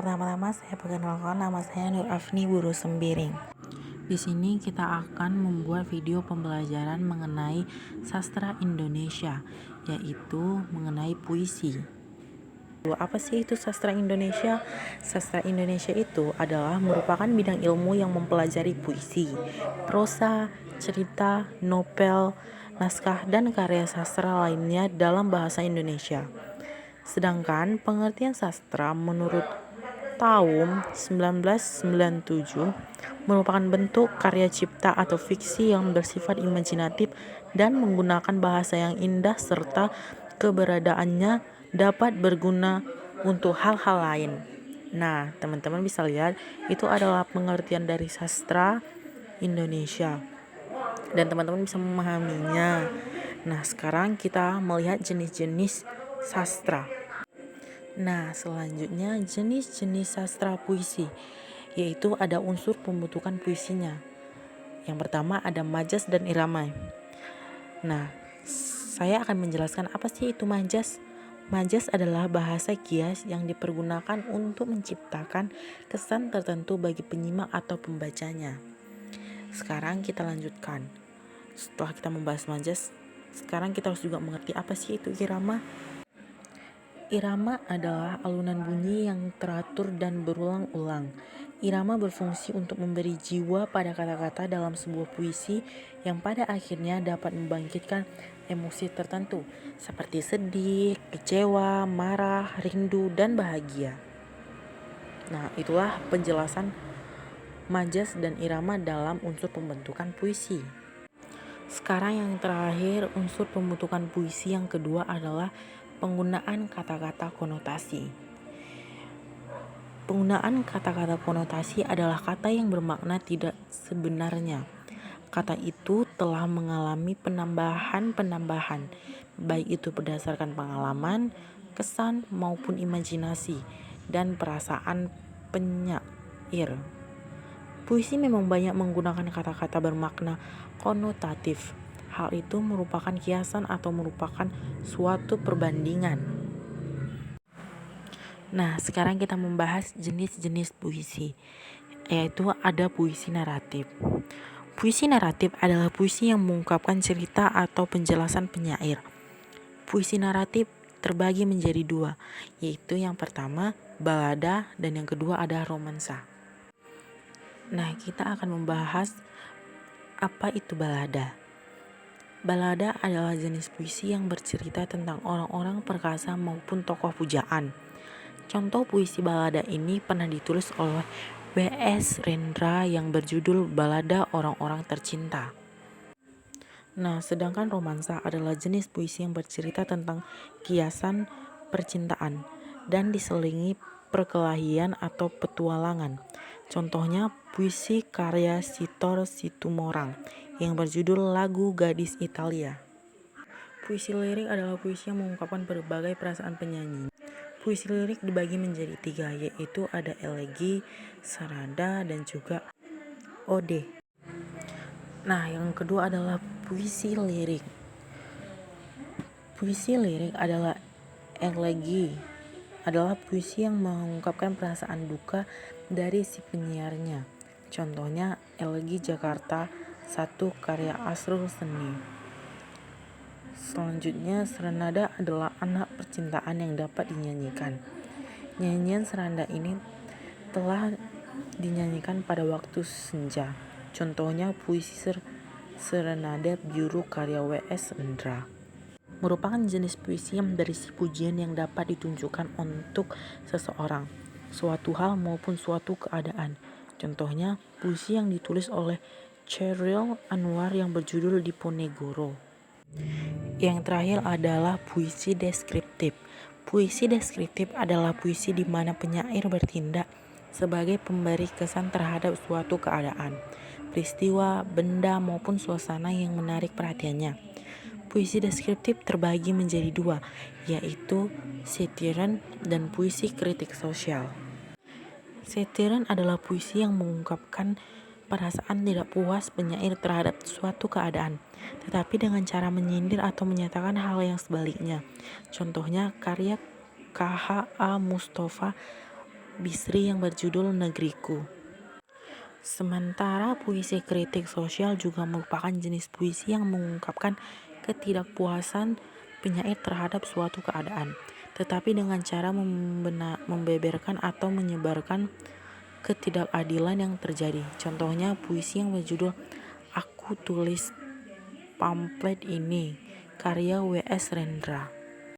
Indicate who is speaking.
Speaker 1: Pertama-tama saya perkenalkan, nama saya Nur Afni Buru Sembiring. Di sini kita akan membuat video pembelajaran mengenai sastra Indonesia, yaitu mengenai puisi. Apa sih itu sastra Indonesia? Sastra Indonesia itu adalah merupakan bidang ilmu yang mempelajari puisi, prosa, cerita, novel, naskah, dan karya sastra lainnya dalam bahasa Indonesia. Sedangkan pengertian sastra menurut tahun 1997 merupakan bentuk karya cipta atau fiksi yang bersifat imajinatif dan menggunakan bahasa yang indah serta keberadaannya dapat berguna untuk hal-hal lain. Nah, teman-teman bisa lihat itu adalah pengertian dari sastra Indonesia dan teman-teman bisa memahaminya. Nah, sekarang kita melihat jenis-jenis sastra. Nah, selanjutnya jenis-jenis sastra puisi, yaitu ada unsur pembentukan puisinya. Yang pertama ada majas dan irama. Nah, saya akan menjelaskan apa sih itu majas. Majas adalah bahasa kias yang dipergunakan untuk menciptakan kesan tertentu bagi penyimak atau pembacanya. Sekarang kita lanjutkan. Setelah kita membahas majas, sekarang kita harus juga mengerti apa sih itu irama. Irama adalah alunan bunyi yang teratur dan berulang-ulang. Irama berfungsi untuk memberi jiwa pada kata-kata dalam sebuah puisi yang pada akhirnya dapat membangkitkan emosi tertentu seperti sedih, kecewa, marah, rindu, dan bahagia. Nah, itulah penjelasan majas dan irama dalam unsur pembentukan puisi. Sekarang yang terakhir, unsur pembentukan puisi yang kedua adalah penggunaan kata-kata konotasi. Penggunaan kata-kata konotasi adalah kata yang bermakna tidak sebenarnya. Kata itu telah mengalami penambahan-penambahan, baik itu berdasarkan pengalaman, kesan, maupun imajinasi dan perasaan penyair. Puisi memang banyak menggunakan kata-kata bermakna konotatif. Hal itu merupakan kiasan atau merupakan suatu perbandingan. Nah, sekarang kita membahas jenis-jenis puisi, yaitu ada puisi naratif. Puisi naratif adalah puisi yang mengungkapkan cerita atau penjelasan penyair. Puisi naratif terbagi menjadi dua, yaitu yang pertama balada dan yang kedua ada romansa. Nah, kita akan membahas apa itu balada. Balada adalah jenis puisi yang bercerita tentang orang-orang perkasa maupun tokoh pujaan. Contoh puisi balada ini pernah ditulis oleh W.S. Rendra yang berjudul Balada Orang-orang Tercinta. Nah, sedangkan romansa adalah jenis puisi yang bercerita tentang kiasan percintaan dan diselingi perkelahian atau petualangan. Contohnya puisi karya Sitor Situmorang yang berjudul Lagu Gadis Italia. Puisi lirik adalah puisi yang mengungkapkan berbagai perasaan penyanyi. Puisi lirik dibagi menjadi tiga, yaitu ada elegi, sarada, dan juga ode. Nah, yang kedua adalah puisi lirik. Puisi lirik adalah elegi, adalah puisi yang mengungkapkan perasaan duka dari si penyiarnya. Contohnya elegi Jakarta 1 karya Asrul Seni. Selanjutnya serenada adalah anak percintaan yang dapat dinyanyikan. Nyanyian seranda ini telah dinyanyikan pada waktu senja. Contohnya puisi serenada biru karya W.S. Rendra. Merupakan jenis puisi yang berisi pujian yang dapat ditunjukkan untuk seseorang, suatu hal maupun suatu keadaan. Contohnya puisi yang ditulis oleh Chairil Anwar yang berjudul Diponegoro. Yang terakhir adalah puisi deskriptif. Puisi deskriptif adalah puisi di mana penyair bertindak sebagai pemberi kesan terhadap suatu keadaan, peristiwa, benda maupun suasana yang menarik perhatiannya. Puisi deskriptif terbagi menjadi dua, yaitu satiren dan puisi kritik sosial. Satiren adalah puisi yang mengungkapkan perasaan tidak puas penyair terhadap suatu keadaan, tetapi dengan cara menyindir atau menyatakan hal yang sebaliknya. Contohnya karya K.H.A. Mustafa Bisri yang berjudul Negeriku. Sementara puisi kritik sosial juga merupakan jenis puisi yang mengungkapkan ketidakpuasan penyair terhadap suatu keadaan, tetapi dengan cara membeberkan atau menyebarkan ketidakadilan yang terjadi. Contohnya puisi yang berjudul Aku Tulis Pamflet Ini, karya W.S. Rendra.